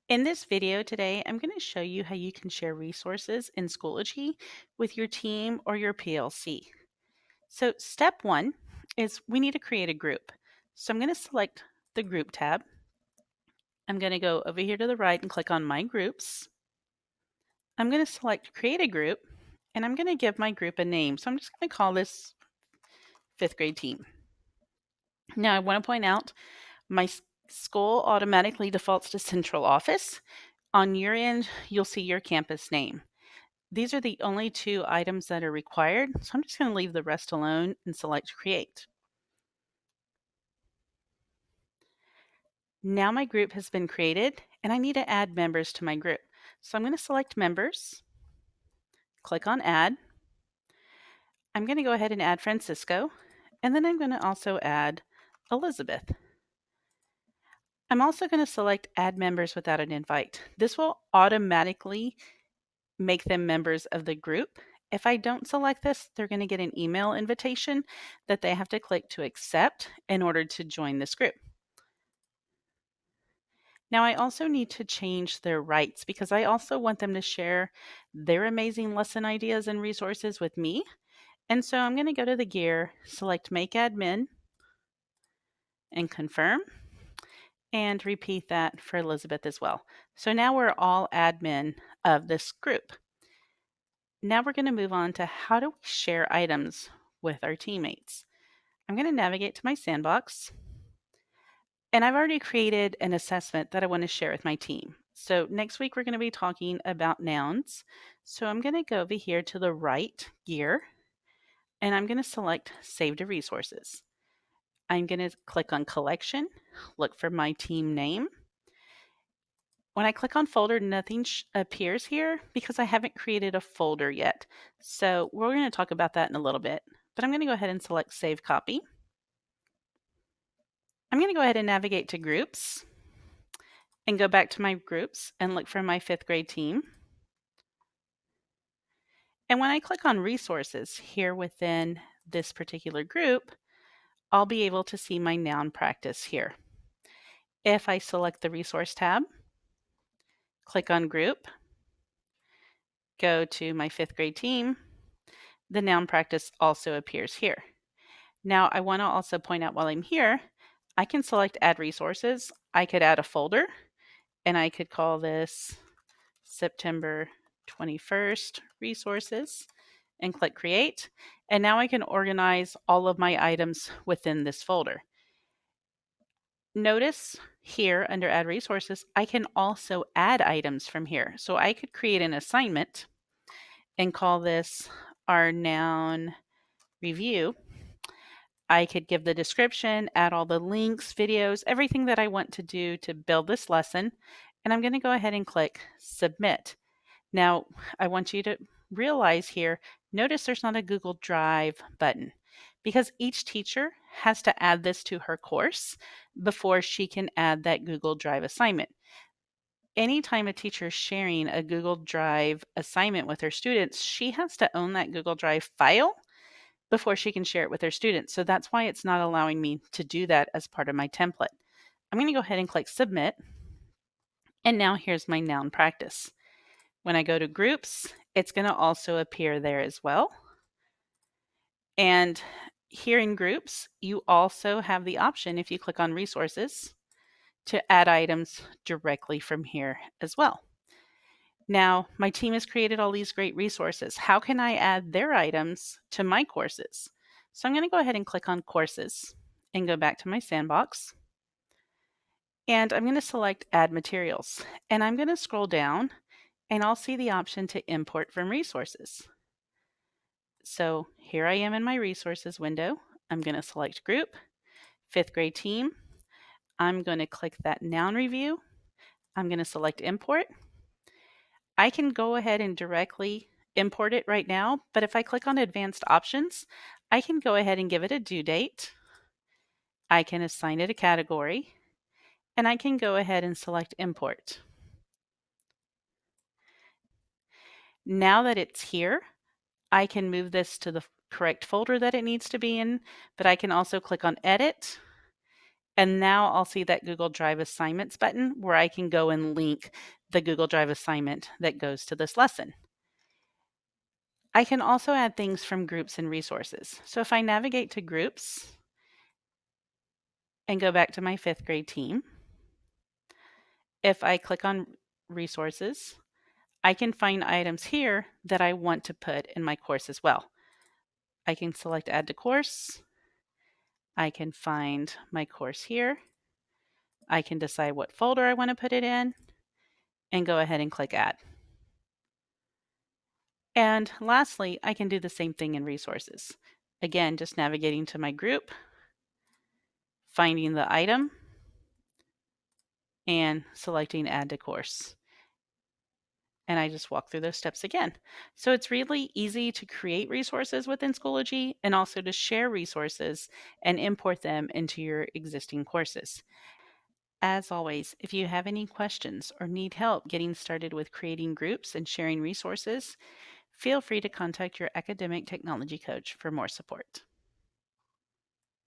In this video today, I'm going to show you how you can share resources in Schoology with your team or your PLC. So step one is we need to create a group. So I'm going to select the group tab. I'm going to go over here to the right and click on my groups. I'm going to select create a group and I'm going to give my group a name. So I'm just going to call this fifth grade team. Now I want to point out my school automatically defaults to central office. On your end, you'll see your campus name. These are the only two items that are required, so I'm just going to leave the rest alone and select Create. Now my group has been created, and I need to add members to my group. So I'm going to select Members, click on Add. I'm going to go ahead and add Francisco, and then I'm going to also add Elizabeth. I'm also going to select Add Members without an invite. This will automatically make them members of the group. If I don't select this, they're going to get an email invitation that they have to click to accept in order to join this group. Now, I also need to change their rights because I also want them to share their amazing lesson ideas and resources with me. And so I'm going to go to the gear, select Make Admin, and confirm, and repeat that for Elizabeth as well. So now we're all admin of this group. Now we're going to move on to how do we share items with our teammates. I'm going to navigate to my sandbox, and I've already created an assessment that I want to share with my team. So next week we're going to be talking about nouns. So I'm going to go over here to the right gear, and I'm going to select Save to Resources. I'm going to click on Collection, look for my team name. When I click on folder, nothing appears here because I haven't created a folder yet. So we're going to talk about that in a little bit, but I'm going to go ahead and select Save Copy. I'm going to go ahead and navigate to Groups and go back to my groups and look for my fifth grade team. And when I click on Resources here within this particular group, I'll be able to see my noun practice here. If I select the Resource tab, click on Group, go to my fifth grade team, the noun practice also appears here. Now, I want to also point out while I'm here, I can select Add Resources. I could add a folder, and I could call this September 21st Resources and click Create. And now I can organize all of my items within this folder. Notice here under Add Resources, I can also add items from here. So I could create an assignment and call this our noun review. I could give the description, add all the links, videos, everything that I want to do to build this lesson. And I'm going to go ahead and click Submit. Now, I want you to realize here, notice there's not a Google Drive button because each teacher has to add this to her course before she can add that Google Drive assignment. Anytime a teacher is sharing a Google Drive assignment with her students, she has to own that Google Drive file before she can share it with her students. So that's why it's not allowing me to do that as part of my template. I'm going to go ahead and click Submit. And now here's my noun practice. When I go to Groups, it's going to also appear there as well. And here in Groups, you also have the option, if you click on Resources, to add items directly from here as well. Now, my team has created all these great resources. How can I add their items to my courses? So I'm going to go ahead and click on Courses and go back to my sandbox. And I'm going to select Add Materials. And I'm going to scroll down and I'll see the option to import from resources. So here I am in my resources window. I'm going to select Group, fifth grade team. I'm going to click that noun review. I'm going to select Import. I can go ahead and directly import it right now, but if I click on Advanced Options, I can go ahead and give it a due date. I can assign it a category, and I can go ahead and select Import. Now that it's here, I can move this to the correct folder that it needs to be in, but I can also click on Edit, And now I'll see that Google Drive Assignments button where I can go and link the Google Drive assignment that goes to this lesson. I can also add things from groups and resources. So if I navigate to groups and go back to my 5th grade team, if I click on resources, I can find items here that I want to put in my course as well. I can select add to course. I can find my course here. I can decide what folder I want to put it in and go ahead and click add. And lastly, I can do the same thing in resources. Again, just navigating to my group, finding the item, and selecting add to course. And I just walk through those steps again. So it's really easy to create resources within Schoology and also to share resources and import them into your existing courses. As always, if you have any questions or need help getting started with creating groups and sharing resources, feel free to contact your academic technology coach for more support.